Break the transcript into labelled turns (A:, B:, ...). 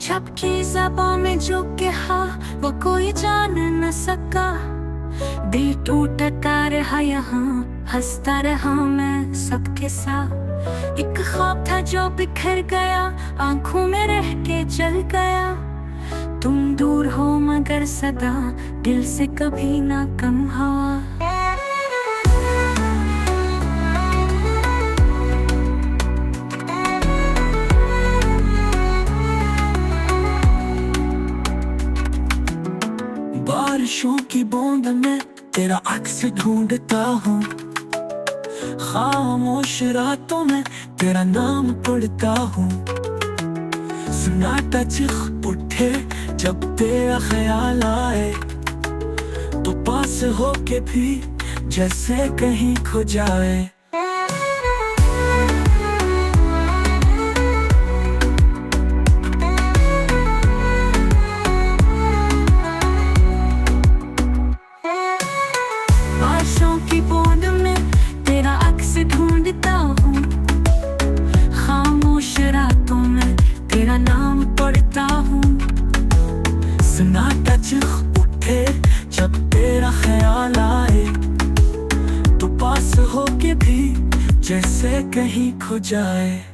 A: झपकी ज़बां में जो कहा वो कोई जान न सका। दिल टूटता रहा यहाँ, हंसता रहा मैं सबके साथ। एक ख्वाब था जो बिखर गया, आंखों में रह के जल गया। तुम दूर हो मगर सदा दिल से कभी ना कम हुआ। बारिशों की बूंद में तेरा अक्स ढूंढता हूँ, खामोश रातों में तेरा नाम पढ़ता हूँ। सन्नाटा चीख उठे जब तेरा ख्याल आए, तो पास होके भी जैसे कहीं खो जाए। बारिशों की बूंद में तेरा अक्स ढूंढता हूँ, खामोश रातों में तेरा नाम पढ़ता हूँ। सन्नाटा चीख उठे जब तेरा ख्याल आए, तो पास होके भी जैसे कहीं खो जाए।